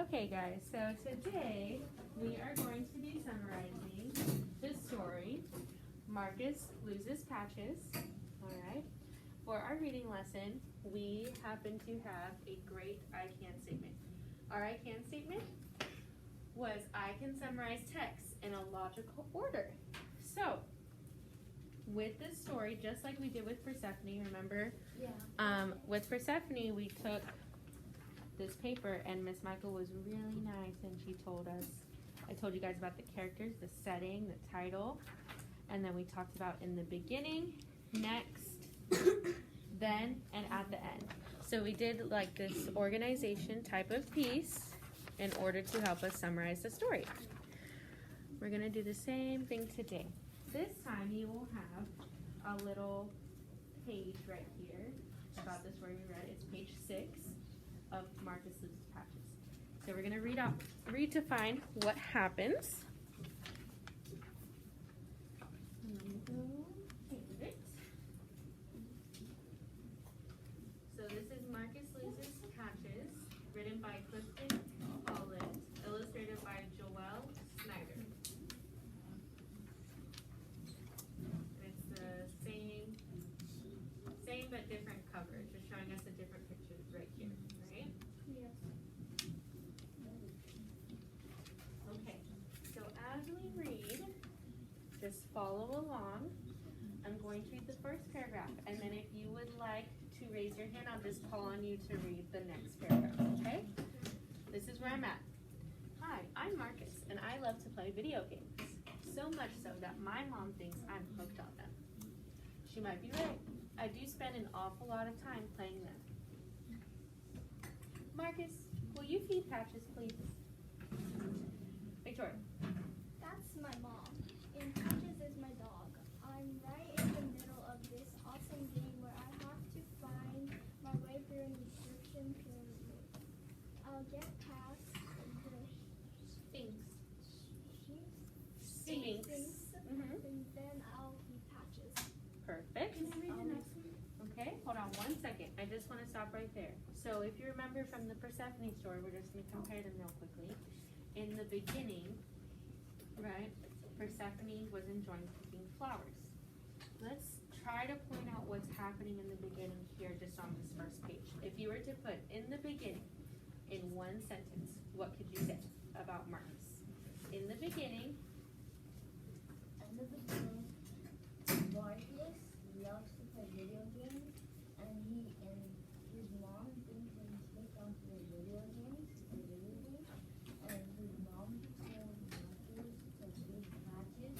Okay guys, so today we are going to be summarizing the story, Marcus Loses Patches. Alright, for our reading lesson, we happen to have a great I can statement. Our I can statement was I can summarize text in a logical order. So, with this story, just like we did with Persephone, remember? Yeah. With Persephone, we took this paper and Miss Michael was really nice and she told us, I told you guys about the characters, the setting, the title, and then we talked about in the beginning, next, then, and at the end. So we did like this organization type of piece in order to help us summarize the story. We're gonna do the same thing today. This time you will have a little page right here about the story we read. It's page 6 of Marcus Loses Patches. So we're gonna read to find what happens. So this is Marcus Loses Patches, written by Clifton Holland, illustrated by Joel Snyder. It's the same but different cover, just showing us the different pictures right here, right? Yes. Okay, so as we read, just follow along. I'm going to read the first paragraph, and then if you would like to raise your hand, I'll just call on you to read the next paragraph, okay? This is where I'm at. Hi, I'm Marcus, and I love to play video games. So much so that my mom thinks I'm hooked on them. She might be right. I do spend an awful lot of time playing them. Marcus, will you feed Patches, please? Victoria. That's my mom. And Patches is my dog. I'm right in the middle of this awesome game where I have to find my way through an Egyptian pyramid. I'll get past the Sphinx. Sphinx. Mhm. And then I'll feed Patches. Perfect. Can I read the next one? Okay, hold on one second. I just want to stop right there. So if you remember from the Persephone story, we're just going to compare them real quickly. In the beginning, right, Persephone was enjoying picking flowers. Let's try to point out what's happening in the beginning here just on this first page. If you were to put in the beginning in one sentence, what could you say about Marcus? In the beginning, In the beginning, Marcus loves to play video games, and his mom thinks that he's hooked on the video games, and his mom told Marcus to feed Patches,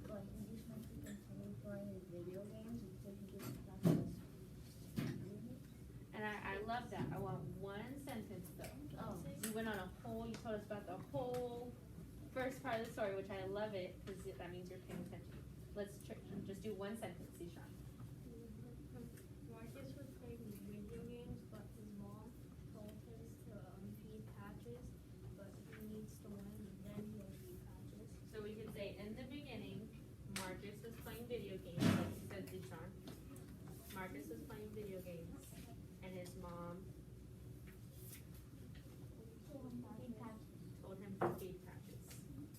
but he just wants to continue playing his video games until he gets practice. and I love that. I want one sentence though. Oh. You went on a whole, you told us about the whole first part of the story, which I love it, because that means you're paying attention. Let's just do one sentence, Ishan. Marcus was playing video games, but his mom told him to feed Patches, but he needs to win, and then he'll feed Patches. So we could say, in the beginning, Marcus was playing video games, like you said, Ishan. Marcus was playing video games, and his mom Feed Patches. told him to feed Patches.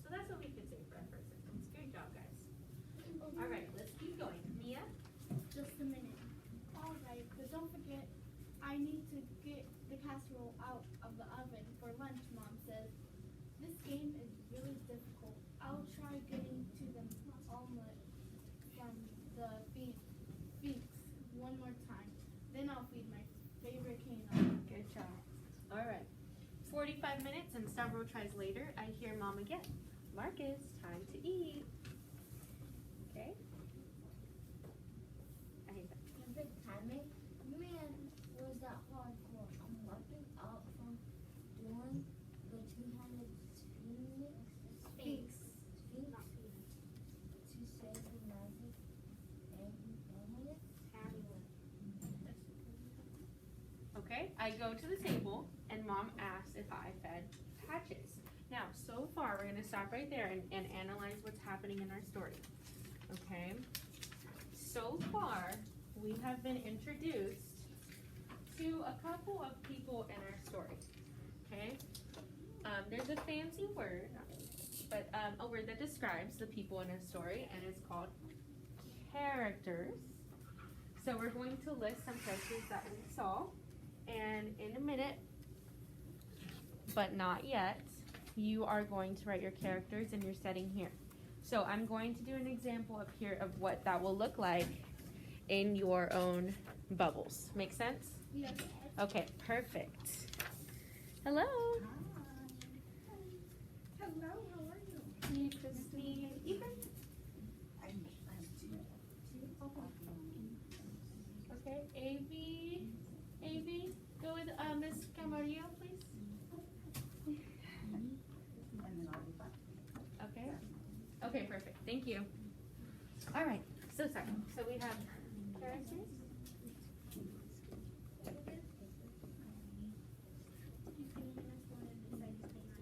So that's what we could say for our first sentence. Great job, guys. All right, let's keep going. Mia? Just a minute. All right, but don't forget, I need to get the casserole out of the oven for lunch, Mom says. This game is really difficult. I'll try getting to the omelet from the Sphinx one more time. Then I'll feed my favorite canine. Good job. All right. 45 minutes and several tries later, I hear Mom again. Marcus, time to eat. Okay? I hate that. Perfect timing. Man, was that hardcore. I'm walking out from doing the two-handed Sphinx. Sphinx Not feed. to save the magic amulet. Okay, I go to the table and Mom asks if I fed Patches. Now, so far, we're gonna stop right there and analyze what's happening in our story. Okay? So far, we have been introduced to a couple of people in our story. Okay? there's a fancy word, but a word that describes the people in a story, and it's called characters. So we're going to list some characters that we saw, and in a minute, but not yet, you are going to write your characters in your setting here. So I'm going to do an example up here of what that will look like in your own bubbles. Make sense? Yes. Okay, perfect. Hello. Hello, how are you? Me, Christine. Ethan. Okay, Avi, go with Miss Camarillo, please. Okay. Okay, perfect. Thank you. All right. So sorry. So we have characters.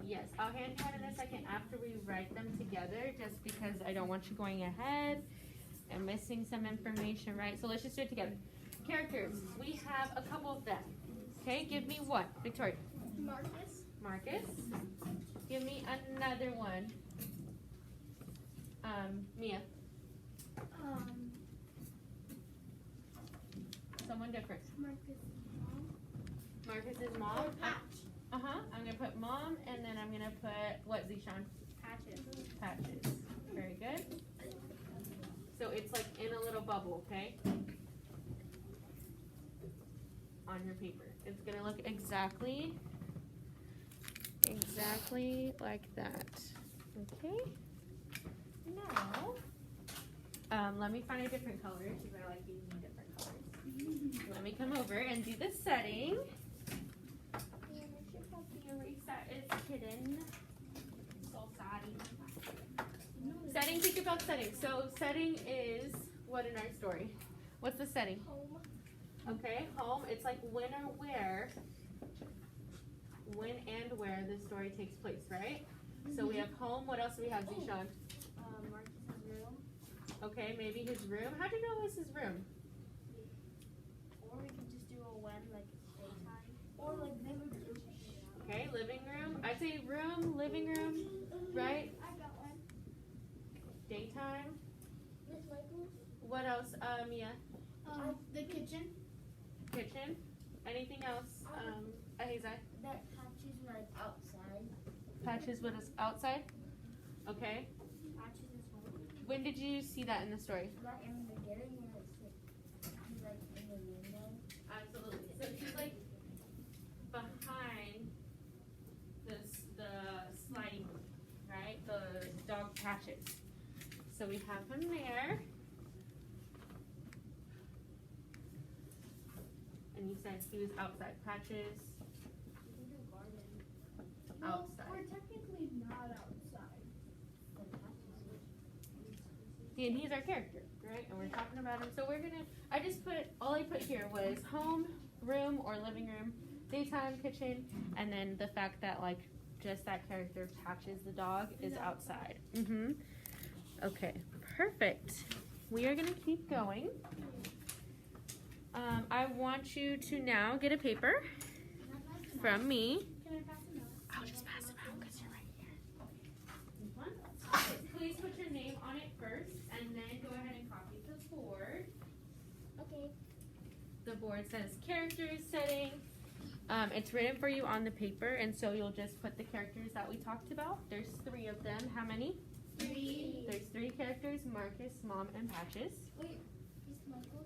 Yes, I'll hand you one in a second after we write them together, just because I don't want you going ahead and missing some information, right? So let's just do it together. Characters. We have a couple of them. Okay, give me one. Victoria. Marcus. Marcus. Give me another one. Mia. Someone different. Marcus' mom. Marcus's mom. Or Patch. I'm gonna put mom, and then I'm gonna put what, Zishan? Patches. Patches. Very good. So it's like in a little bubble, okay? On your paper. It's gonna look exactly like that. Okay? Now, let me find a different color, because I like using different colors. Let me come over and do the setting. Is hidden. So sorry. Setting, think about setting. So setting is what in our story? What's the setting? Home. Okay, home. It's like when and where the story takes place, right? So we have home. What else do we have, Zishan? Marcus's room. Okay, maybe his room. How do you know it was his room? Or we could just do a when, like daytime. Or like living room. Okay, living room. I'd say room, living room, right? I got one. Daytime. Miss Michael? What else, Mia? The kitchen. Kitchen. Anything else, Ahizai? That Patches like outside. Patches with us outside. Okay. Patches is home. When did you see that in the story? Like in the beginning when he's like in the window. Absolutely. So she's like behind the sliding, right? The dog Patches. So we have him there. And you said he was outside. Patches In the garden. Well, outside. we're technically not outside. But Patches And he's our character, right? And we're talking about him. So we're gonna, all I put here was home, room, or living room, daytime, kitchen, and then the fact that like just that character Patches the dog is outside. Okay, perfect. We are gonna keep going. I want you to now get a paper Can I pass it from me. out? Can I pass it out? I'll just pass it out because you're right here. Okay, please put your name on it first, and then go ahead and copy the board. Okay. The board says characters, setting. It's written for you on the paper, and so you'll just put the characters that we talked about. There's 3 of them. How many? 3. There's 3 characters: Marcus, Mom, and Patches. Wait, Miss Michael?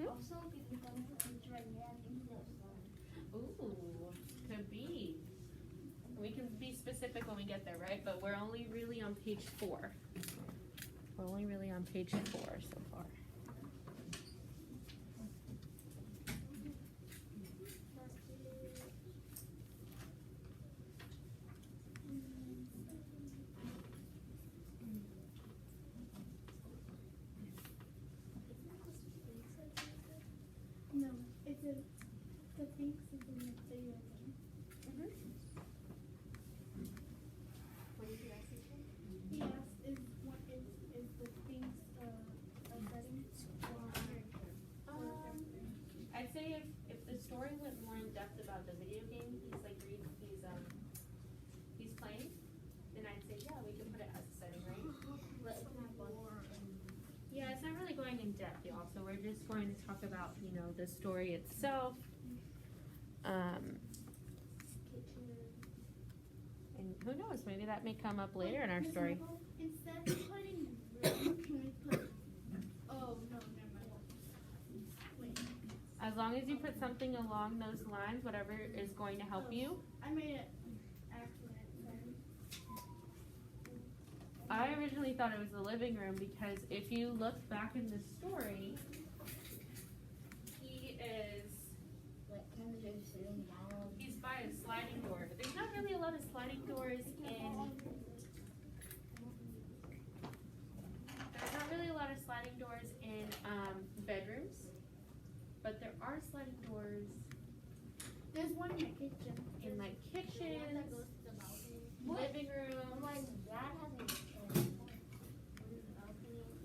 Also, if you don't put picture right here, I think he's outside. Ooh, could be. We can be specific when we get there, right? But we're only really on page 4. We're only really on page 4 so far. No, it's a, the Sphinx is in the video game. What did you ask me? He asked is the Sphinx a setting? we're just going to talk about, you know, the story itself. And who knows, maybe that may come up later in our Miss story. Michael, instead of putting room, can we put? Oh no, never mind. Wait, As long as you put something along those lines, whatever is going to help you. I made it accident. I originally thought it was the living room because if you look back in the story, he is, Like, kind of just sitting down. he's by a sliding door. There's not really a lot of sliding doors in, there's not really a lot of sliding doors in bedrooms, but there are sliding doors There's one in the kitchen. in like The one kitchens, that goes to the balcony. living But rooms. my dad has a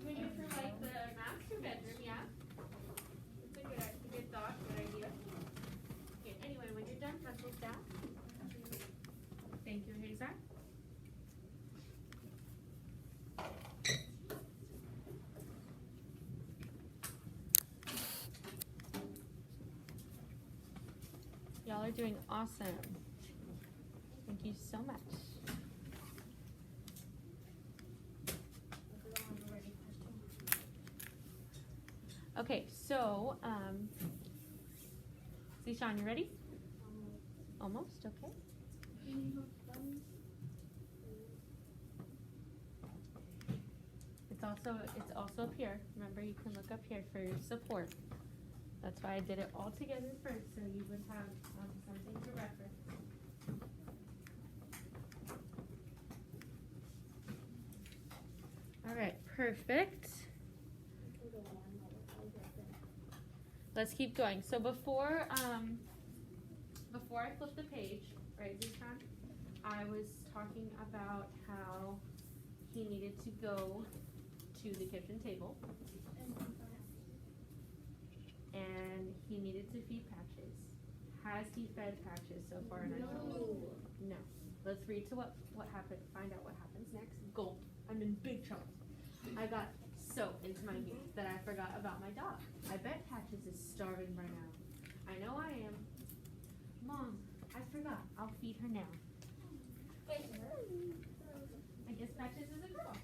Maybe for like the master bedroom, yeah. That's a good thought, good idea. Okay, anyway, when you're done, pencils down. Thank you, Hazel. Y'all are doing awesome. Thank you so much. Okay, so, Zishan, you ready? Almost, okay. It's also up here. Remember, you can look up here for your support. That's why I did it all together first, so you would have something to reference. All right, perfect. Let's keep going. So before I flip the page, right, Zishan, I was talking about how he needed to go to the kitchen table and he needed to feed Patches. Has he fed Patches so far in our story? No. Let's read to what happened. Find out what happens next. Gulp. I'm in big trouble. I got so into my meat that I forgot about my dog. I bet Patches is starving by now. I know I am. Mom, I forgot. I'll feed her now. I guess Patches is a girl.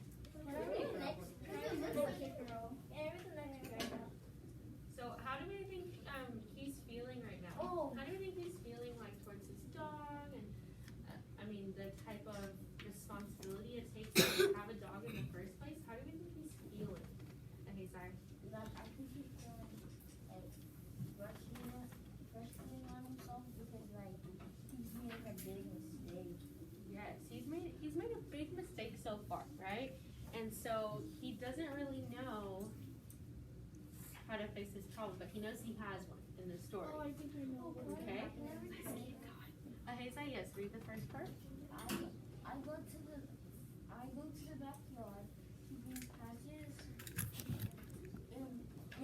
So how do we think he's feeling right now? Oh. How do you think he's feeling like towards his dog and I mean the type of responsibility it takes to have a dog in the first place? How do we think he's feeling? And he's like, I think he's feeling like frustrating on himself because like he's made a big mistake. yes, he's made a big mistake so far, right? And so he doesn't really know how to face this problem, but he knows he has one in the story. Oh, I think I know. Okay. Hazel, yes, read the first part. I go to the backyard to bring Patches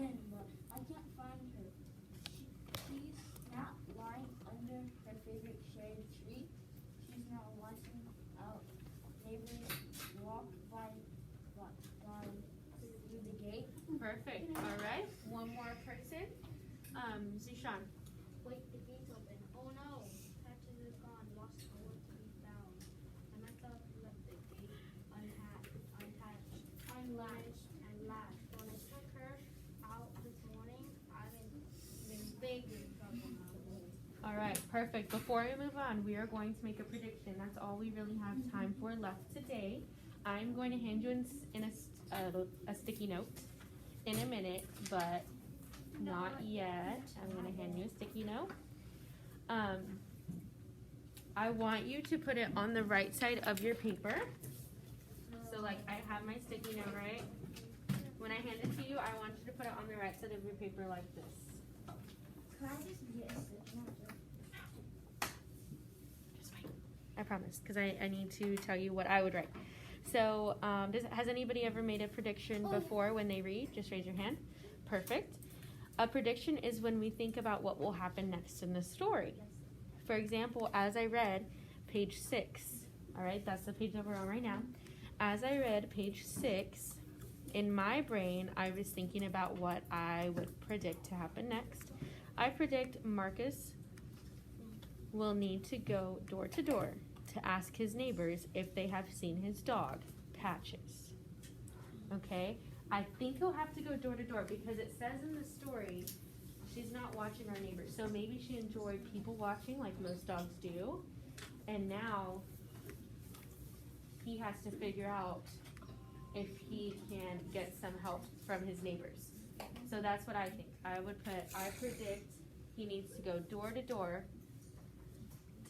in, but I can't find her. She's not lying under her favorite shade tree. She's not watching out neighbors walk by through the gate. Perfect. All right. One more person. Zishan. Wait, the gate's open. Oh no, Patches is gone. Lost nowhere to be found. I messed up, left the gate unlatched, and latched. When I took her out this morning, I've been big trouble now. All right. Perfect. Before we move on, we are going to make a prediction. That's all we really have time for left today. I'm going to hand you in a sticky note in a minute, but not yet. I'm going to hand you a sticky note. I want you to put it on the right side of your paper. So like I have my sticky note, right? When I hand it to you, I want you to put it on the right side of your paper like this. Can I just get a sticky note? Just wait. I promise, because I need to tell you what I would write. So has anybody ever made a prediction before when they read? Just raise your hand. Perfect. A prediction is when we think about what will happen next in the story. For example, as I read page 6, all right, that's the page that we're on right now. As I read page 6, in my brain, I was thinking about what I would predict to happen next. I predict Marcus will need to go door to door to ask his neighbors if they have seen his dog, Patches. Okay? I think he'll have to go door to door because it says in the story she's not watching our neighbors. So maybe she enjoyed people watching like most dogs do. And now he has to figure out if he can get some help from his neighbors. So that's what I think. I predict he needs to go door to door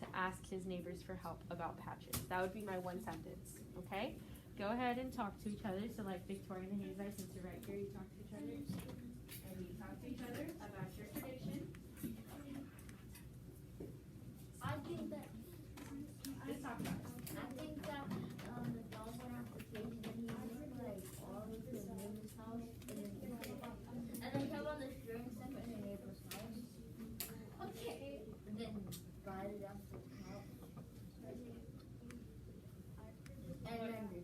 to ask his neighbors for help about Patches. That would be my one sentence, okay? Go ahead and talk to each other. So like Victoria and Hazai, since you're right here, you talk to each other. And you talk to each other about your prediction. I think that Just talk about it. the dog went off the cage and he went like all the way to the neighbor's house and then kept on the string stuff in the neighbor's house. Okay. And then brought it up to the top. And then the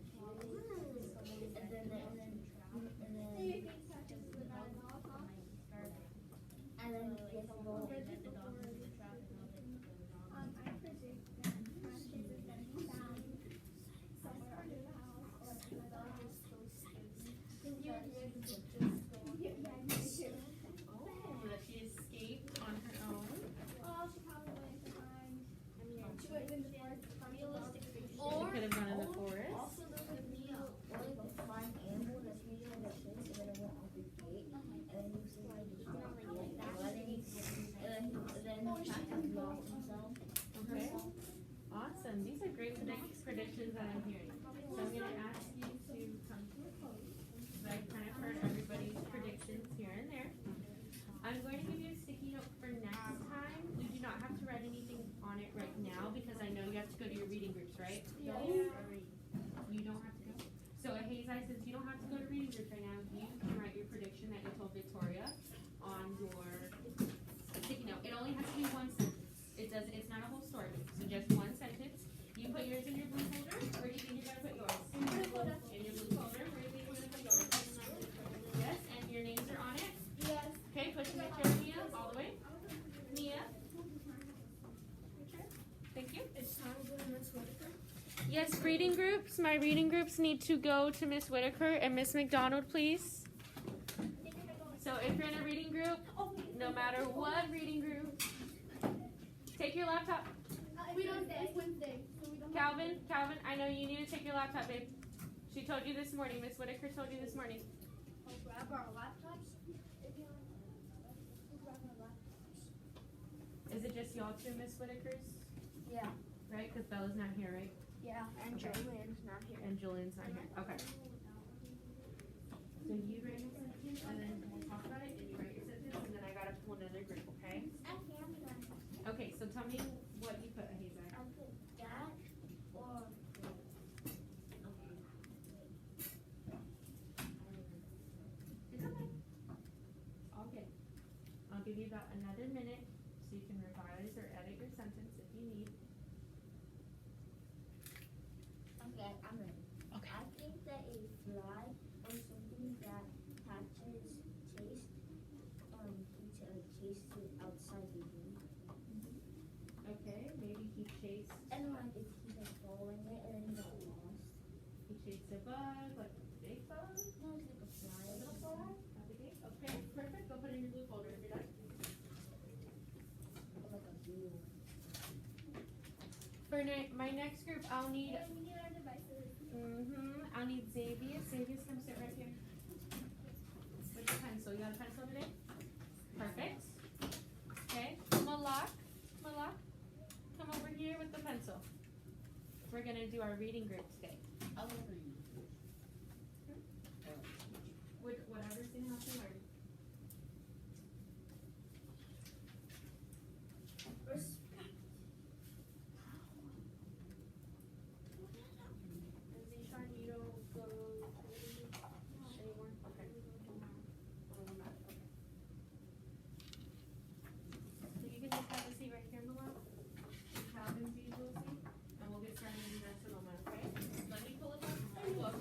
cheese. And then he gets to go. I predict that Patches is gonna be found somewhere under the house, or the dog is so scared. Yeah, me too. Oh, that she escaped on her own. Oh, she probably went to find. She went in the forest to find the dog. She could have gone in the forest. Also, there was like a flying animal that he had a chase and then it went off his gate. And then he was like, Patches lost himself. Okay. Awesome. These are great predictions that I'm hearing. So I'm going to ask you to come to a close. I've kind of heard everybody's predictions here and there. I'm going to give you a sticky note for next time. You do not have to write anything on it right now because I know you have to go to your reading groups, right? Yeah. You don't have to go. So Hazai, since you don't have to go to reading groups right now, you can write your prediction that you told Victoria on your sticky note. It only has to be one sentence. It's not a whole story. So just one sentence. You put yours in your blue folder. Where do you think you're gonna put yours? In your blue folder. Where do you think you're gonna put yours? Yes, and your names are on it. Yes. Okay, push your chair, Mia, all the way. Mia. Thank you. It's time to go to Miss Whitaker. Yes, reading groups. My reading groups need to go to Miss Whitaker and Miss McDonald, please. So if you're in a reading group, no matter what reading group, take your laptop. We don't. It's Wednesday, so we don't. Calvin, I know you need to take your laptop, babe. She told you this morning. Miss Whitaker told you this morning. We'll grab our laptops. We'll grab our laptops. Is it just y'all two, Miss Whitakers? Yeah. Right? Because Bella's not here, right? Yeah, and Okay. Julian's not here. And Julian's not here. Okay. So you write your sentence, and then we'll talk about it, and you write your sentence, and then I gotta pull another group, okay? Okay, so tell me what you put, Hazai. I put that or It's okay. All good. I'll give you about another minute so you can revise or edit your sentence if you need. okay, I'm ready. Okay. I think that a fly or something that Patches chased, he chased it outside the room. Okay, maybe he chased And like if he was following it and then he got lost. a bug, like a big bug. No, it's like a fly. A little fly? Not a big. Okay, perfect. Go put it in your blue folder if you're done. Like a bee. For my next group, I'll need We need our devices. I'll need Xavier. Xavier, come sit right here. With your pencil. You got a pencil today? Perfect. Okay. Malak, come over here with the pencil. We're gonna do our reading group today. Whatever's gonna help you learn. Respect. And Zishan, you don't go anymore? Okay. Okay. So you can just have a seat right here, Malak. And Calvin's usual seat. And we'll get started in just a moment, okay? Let me pull it up. Look.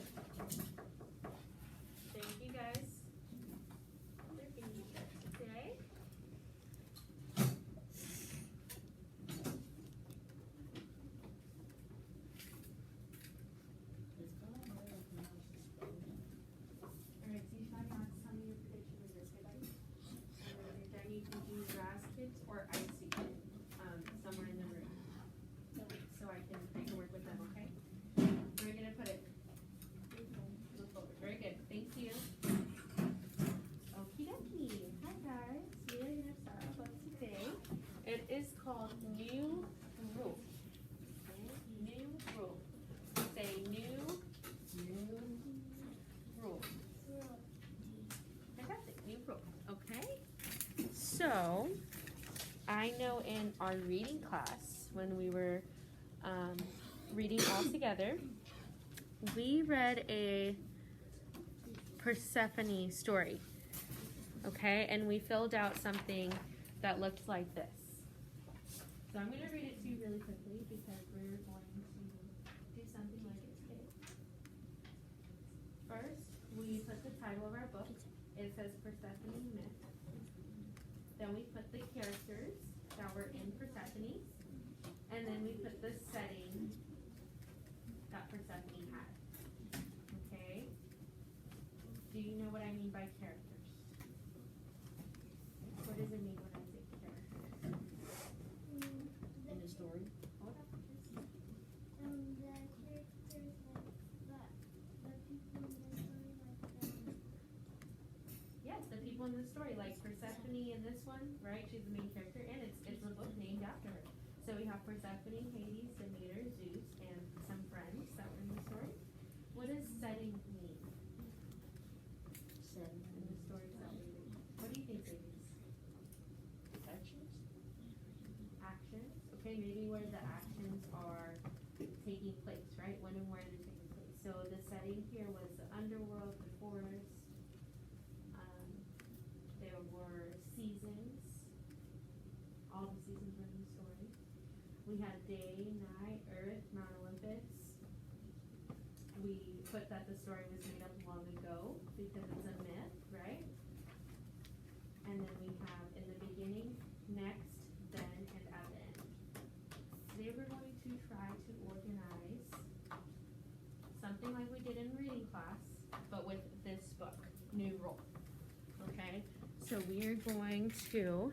So, I know in our reading class, when we were reading all together, we read a Persephone story, okay? And we filled out something that looked like this. So I'm going to read it to you really quickly because we're going to do something like it today. First, we put the title of our book. It says Persephone Myth. Then we put the characters that were in Persephone. And then we put the setting that Persephone had. Okay? Do you know what I mean by characters? What does it mean when I say characters? In the story. Hold up. The characters like the people in the story like Yes, the people in the story, like Persephone in this one, right? She's the main character, and it's a book named after her. So we have Persephone, Hades, Demeter, Zeus, and some friends that were in the story. What does setting mean Seven. in the stories that we read? What do you think it is? Actions. Actions? Okay, maybe where the actions are taking place, right? When and where they're taking place. So the setting here was the underworld, the forest. There were seasons. All the seasons were in the story. We had day, night, earth, Mount Olympus. We put that the story was made up long ago because it's a myth, right? And then we have in the beginning, next, then, and at the end. Today we're going to try to organize something like we did in reading class, but with this book, New Rule. Okay? So we are going to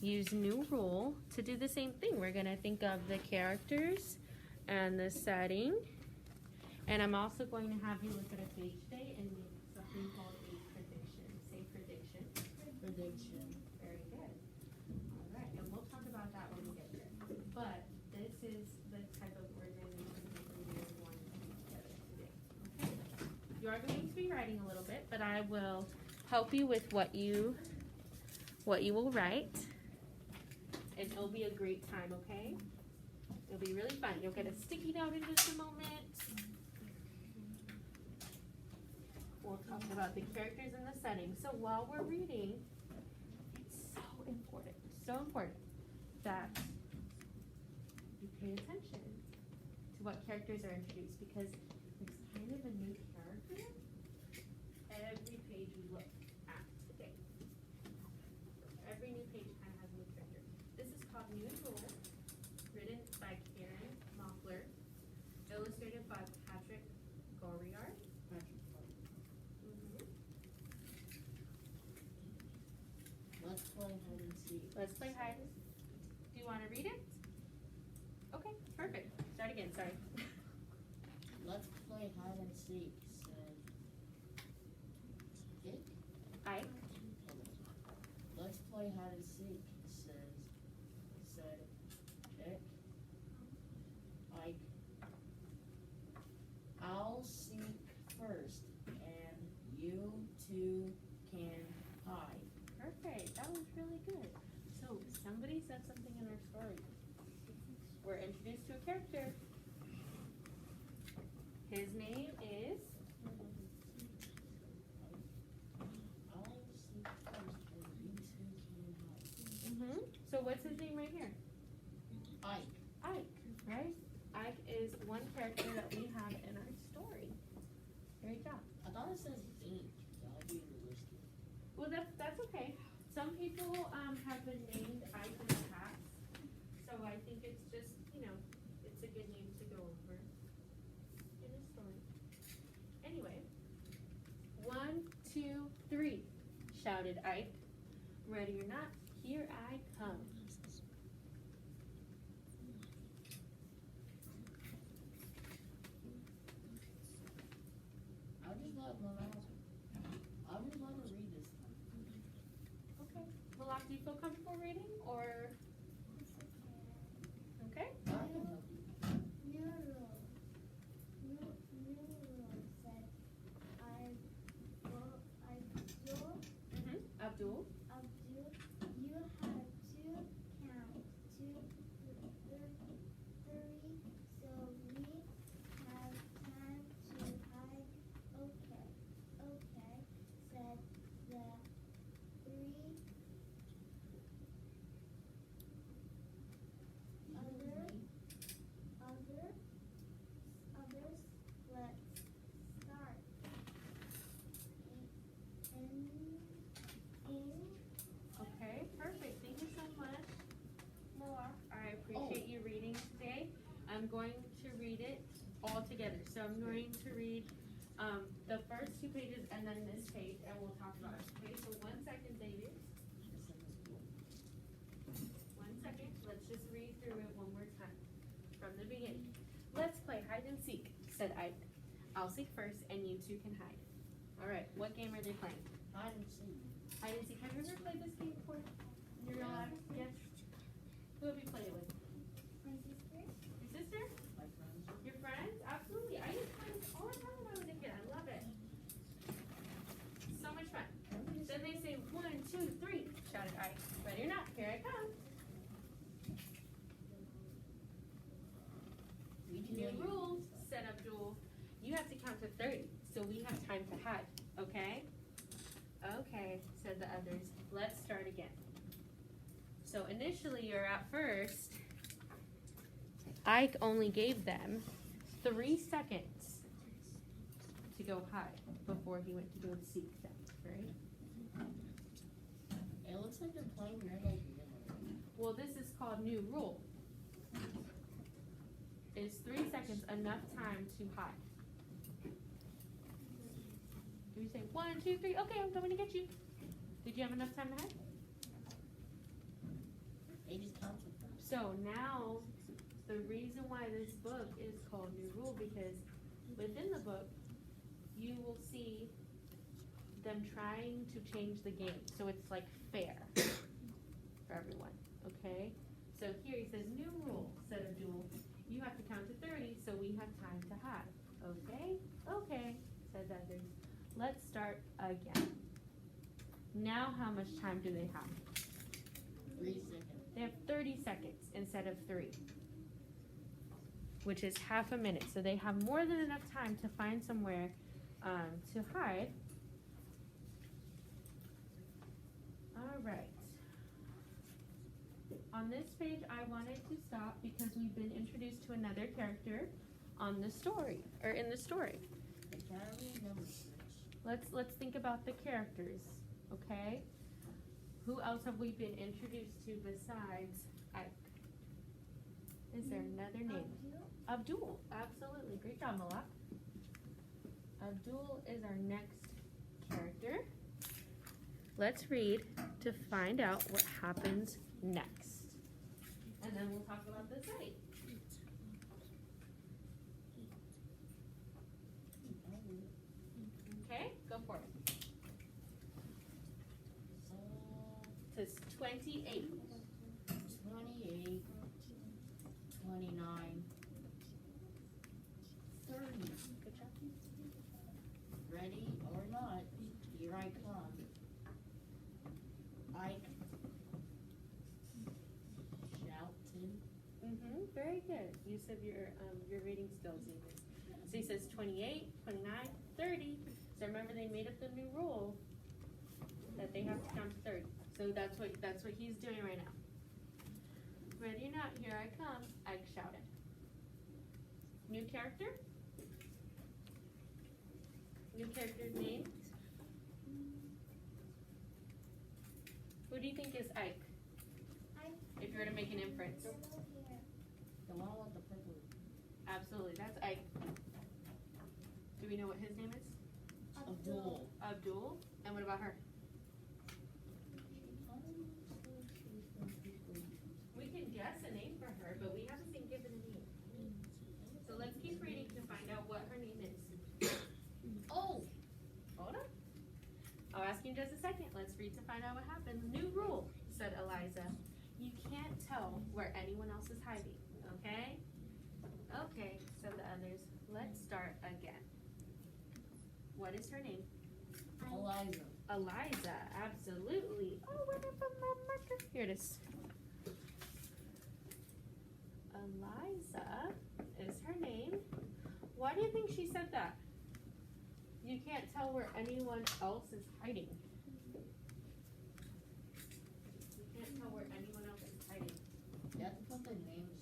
use New Rule to do the same thing. We're going to think of the characters and the setting. And I'm also going to have you look at a page today and make something called a prediction. Say prediction. Prediction. Very good. All right. And we'll talk about that when we get there. But this is the type of organization that we are going to do together today. Okay? You are going to be writing a little bit, but I will help you with what you will write. And it'll be a great time, okay? It'll be really fun. You'll get a sticky note in just a moment. We'll talk about the characters and the setting. So while we're reading, it's so important that you pay attention to what characters are introduced because there's kind of a new character every page we look at today. Every new page kind of has a new character. This is called New Rule, written by Karen Mockler, illustrated by Patrick Goriard. Let's play hide and seek. Let's play hide. Do you want to read it? Okay, perfect. Start again, sorry. Let's play hide and seek. Said Dick. Ike. Let's play hide and seek. Said Dick. Ike. I'll seek first, and you two can hide. Perfect. That was really good. So somebody said something in our story. We're introduced to a character. His name is I'll seek first, and you two can hide. So what's his name right here? Ike. Ike, right? Ike is one character that we have in our story. Great job. I thought it says ink. That'd be realistic. Well, that's okay. Some people have been named Ike in the past, so I think it's just, it's a good name to go over in a story. Anyway, 1, 2, 3, shouted Ike. Ready or not, here I come. I'll just let her read this time. Okay. Malak, do you feel comfortable reading, or? Okay. I can help you. New Rule said Abdul Abdul. going to read it all together. So I'm going to read the first 2 pages and then this page, and we'll talk about it. Okay, so 1 second, David. 1 second. Let's just read through it one more time from the beginning. Let's play hide and seek, said Ike. I'll seek first, and you two can hide. All right, what game are they playing? Hide and seek. Hide and seek. Have you ever played this game before? In your real life? Yes. Who have you played it with? My sister. Your sister? My friends. Your friends? Absolutely. I used to play this all the time when I was a kid. I love it. So much fun. Then they say 1, 2, 3. Shouted Ike. Ready or not? Here I come. New rules, said Abdul. You have to count to 30, so we have time to hide. Okay? Okay, said the others. Let's start again. So initially, or at first, Ike only gave them 3 seconds to go hide before he went to go seek them, right? It looks like they're playing Red Light. Well, this is called new rule. Is 3 seconds enough time to hide? Do we say 1, 2, 3? Okay, I'm coming to get you. Did you have enough time to hide? They just counted them. So now, the reason why this book is called New Rule, because within the book, you will see them trying to change the game. So it's like fair for everyone, okay? So here he says, new rule, said Abdul. You have to count to 30, so we have time to hide. Okay? Okay, said the others. Let's start again. Now how much time do they have? 3 seconds. They have 30 seconds instead of 3, which is half a minute. So they have more than enough time to find somewhere to hide. All right. On this page, I wanted to stop because we've been introduced to another character on the story, or in the story. The Academy number 6. Let's think about the characters, okay? Who else have we been introduced to besides Ike? Is there another name? Abdul, absolutely. Great job, Malak. Abdul is our next character. Let's read to find out what happens next. And then we'll talk about the site. Okay, go for it. So, It says 28. 28, 29, 30. Good job. Ready or not, here I come. Ike shouted. Very good. Use of your reading skills, David. So he says 28, 29, 30. So remember, they made up the new rule that they have to count to 30. So that's what he's doing right now. Ready or not, here I come, Ike shouted. New character? New character's name? Who do you think is Ike? If you were to make an inference. The one with the purple. Absolutely, that's Ike. Do we know what his name is? Abdul. Abdul. And what about her? We can guess a name for her, but we haven't been given a name. So let's keep reading to find out what her name is. Oh! Hold on. I'll ask you in just a second. Let's read to find out what happens. New rule, said Eliza. You can't tell where anyone else is hiding, okay? Okay, said the others. Let's start again. What is her name? Eliza. Eliza, absolutely. Oh, where did I put my marker? Here it is. Eliza is her name. Why do you think she said that? You can't tell where anyone else is hiding. You can't tell where anyone else is hiding. You have to put the names.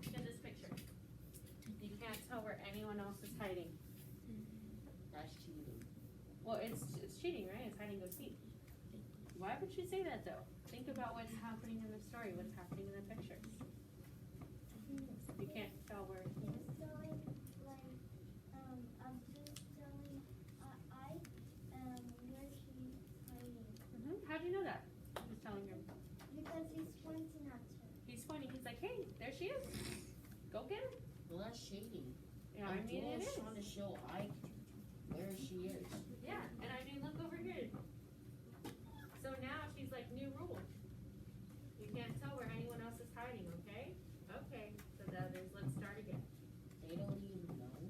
Look at this picture. You can't tell where anyone else is hiding. That's cheating. Well, it's cheating, right? It's hide and go seek. Why would she say that though? Think about what's happening in the story, what's happening in the picture. Well, that's shady. Yeah, I mean, it Abdul's is. trying to show Ike where she is. Yeah, and I mean, look over here. So now she's like, new rule. You can't tell where anyone else is hiding, okay? Okay, so the others, let's start again. They don't even know.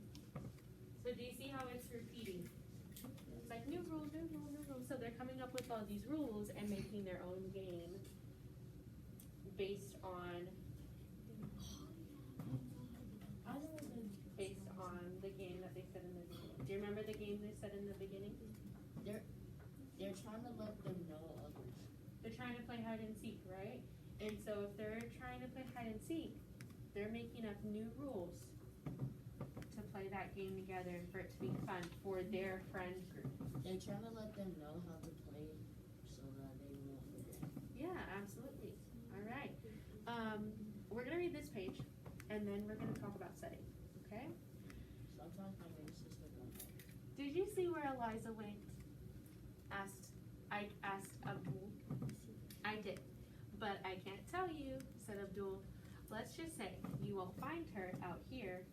So do you see how it's repeating? It's like new rule, new rule, new rule. So they're coming up with all these rules and making their own game based on the game that they said in the beginning. Do you remember the game they said in the beginning? They're trying to let them know others. They're trying to play hide and seek, right? And so if they're trying to play hide and seek, they're making up new rules to play that game together and for it to be fun for their friend group. They're trying to let them know how to play so that they won't forget. Yeah, absolutely. All right. We're gonna read this page, and then we're gonna talk about setting. Okay? Sometimes my big sister don't know. Did you see where Eliza went? I asked Abdul. I did, but I can't tell you, said Abdul. Let's just say you won't find her out here.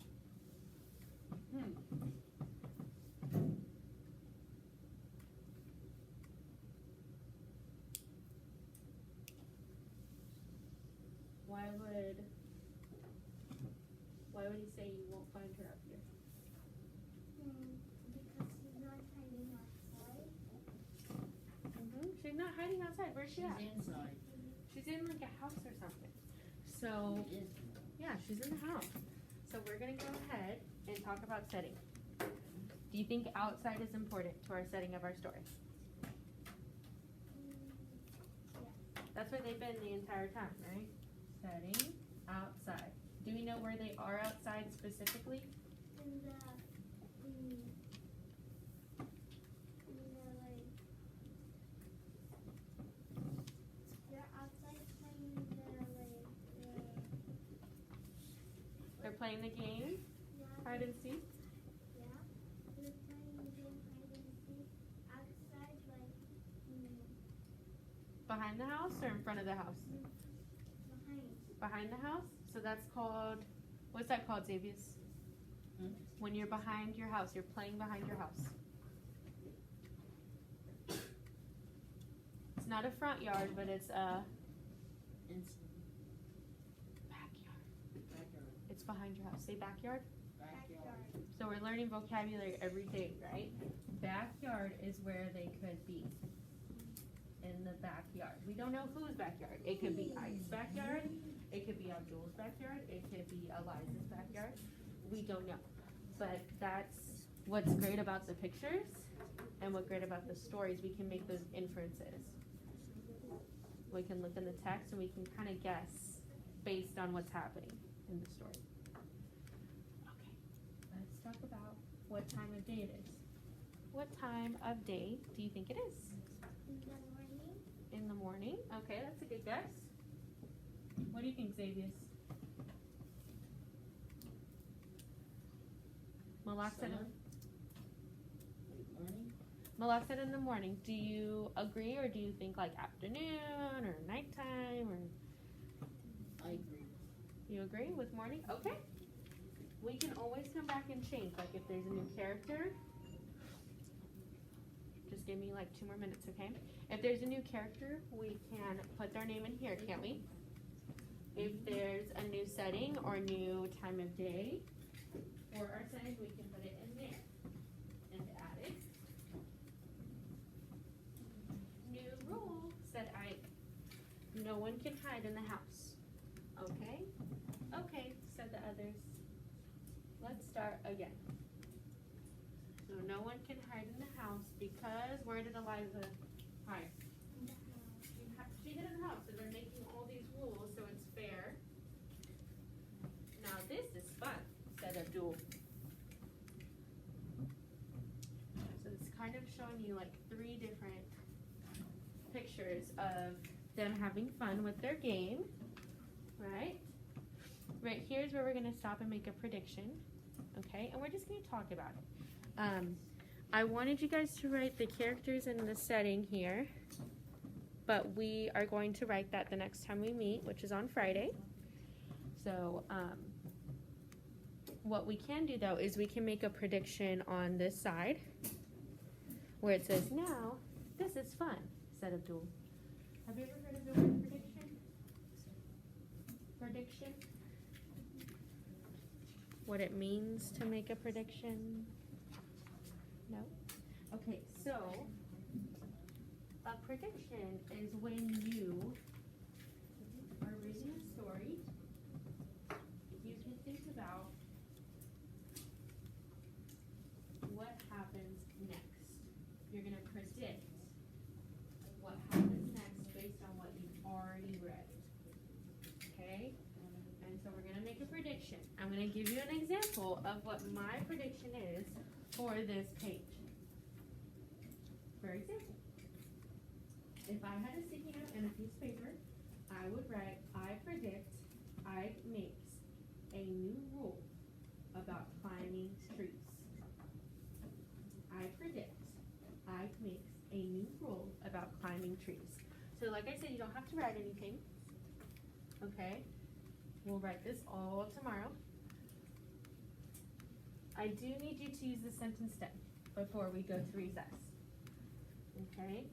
Why would he say you won't find her out here? Because she's not hiding outside. She's not hiding outside. Where's she at? She's inside. She's in like a house or something. So She is. yeah, she's in the house. So we're gonna go ahead and talk about setting. Do you think outside is important to our setting of our story? That's where they've been the entire time, right? Setting outside. Do we know where they are outside specifically? In the like they're outside playing They're playing the game, hide and seek. yeah, they're playing the game hide and seek outside Behind the house or in front of the house? behind. Behind the house? So that's called, what's that called, Xavius? When you're behind your house, you're playing behind your house. It's not a front yard, but it's a backyard. Backyard. It's behind your house. Say backyard. Backyard. So we're learning vocabulary every day, right? Backyard is where they could be. In the backyard. We don't know whose backyard. It could be Ike's backyard. It could be Abdul's backyard. It could be Eliza's backyard. We don't know. But that's what's great about the pictures and what's great about the stories. We can make those inferences. We can look in the text and we can kind of guess based on what's happening in the story. Okay, let's talk about what time of day it is. What time of day do you think it is? In the morning. In the morning? Okay, that's a good guess. What do you think, Xavius? Malak said, Morning? Malak said in the morning. Do you agree or do you think like afternoon or nighttime or? I agree. You agree with morning? Okay. We can always come back and change. Like if there's a new character, just give me like 2 more minutes, okay? If there's a new character, we can put their name in here, can't we? If there's a new setting or new time of day for our setting, we can put it in there and add it. New rule, said Ike. No one can hide in the house. Okay? Okay, said the others. Let's start again. So no one can hide in the house because where did Eliza hide? She hid in the house, so they're making all these rules so it's fair. Now this is fun, said Abdul. So it's kind of showing you like 3 different pictures of them having fun with their game, right? Right here's where we're gonna stop and make a prediction, okay? And we're just gonna talk about it. I wanted you guys to write the characters in the setting here, but we are going to write that the next time we meet, which is on Friday. So, what we can do though is we can make a prediction on this side where it says, now, this is fun, instead of duel. Have you ever heard of the word prediction? Prediction? What it means to make a prediction? No? Okay, so a prediction is when you are reading a story, you can think about what happens next. You're gonna predict what happens next based on what you've already read. Okay? And so we're gonna make a prediction. I'm gonna give you an example of what my prediction is for this page. For example, if I had a sticky note and a piece of paper, I would write, I predict Ike makes a new rule about climbing trees. I predict Ike makes a new rule about climbing trees. So like I said, you don't have to write anything. Okay? We'll write this all tomorrow. I do need you to use the sentence stem before we go to recess. Okay?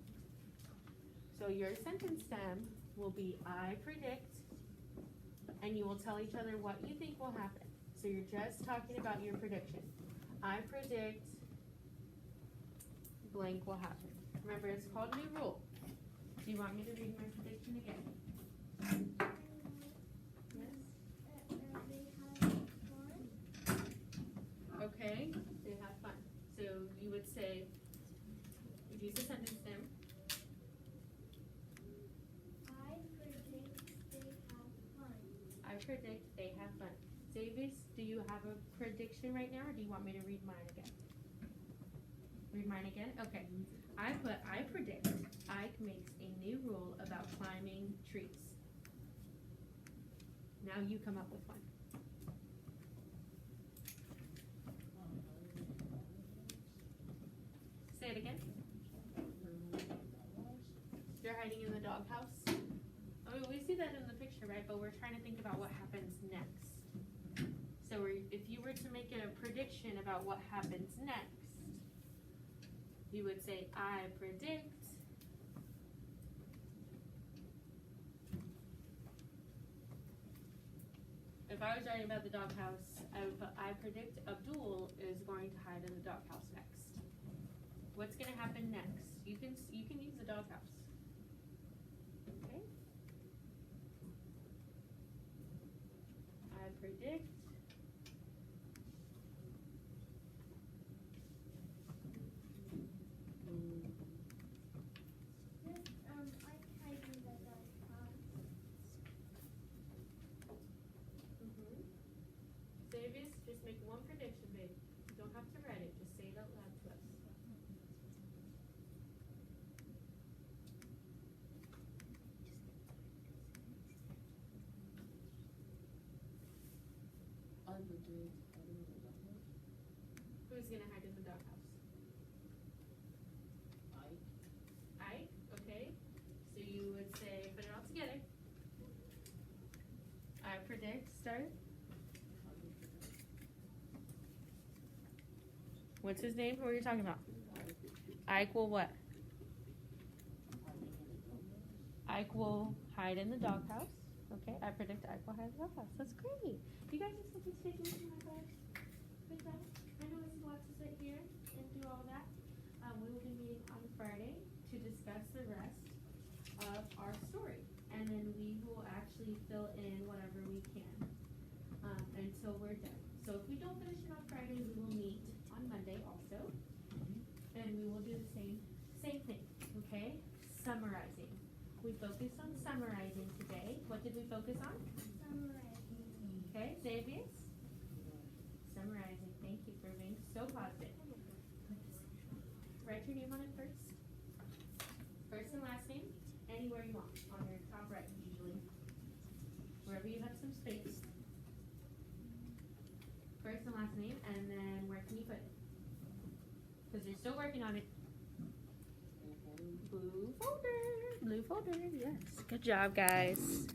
So your sentence stem will be I predict, and you will tell each other what you think will happen. So you're just talking about your prediction. I predict blank will happen. Remember, it's called new rule. Do you want me to read my prediction again? Yes? Okay, they have fun. So you would say, you'd use the sentence stem. I predict they have fun. Davis, do you have a prediction right now, or do you want me to read mine again? Read mine again? Okay. I predict Ike makes a new rule about climbing trees. Now you come up with one. Say it again. You're hiding in the doghouse? I mean, we see that in the picture, right? But we're trying to think about what happens next. So if you were to make a prediction about what happens next, you would say, I predict if I was writing about the doghouse, I would put, I predict Abdul is going to hide in the doghouse next. What's going to happen next? You can use the doghouse. Okay? I predict Davis, just make one prediction, babe. You don't have to write it, just say it out loud to us. I predict hiding in the doghouse. Who's gonna hide in the doghouse? Ike, okay. So you would say, put it all together. I predict, start. What's his name? Who are you talking about? Ike will what? Ike will hide in the doghouse. Okay, I predict Ike will hide in the doghouse. That's great. You guys are supposed to take me to my bed. Good job. I know it's a lot to sit here and do all that. We will be meeting on Friday to discuss the rest of our story. And then we will actually fill in whatever we can until we're done. So if we don't finish it on Friday, we will meet on Monday also. And we will do the same thing, okay? Summarizing. We focused on summarizing today. What did we focus on? Okay, Xavier? Summarizing. Thank you for being so positive. Write your name on it first. First and last name, anywhere you want. On your top right, usually. Wherever you have some space. First and last name, and then where can you put it? Because you're still working on it. Blue folder. Blue folder, yes. Good job, guys.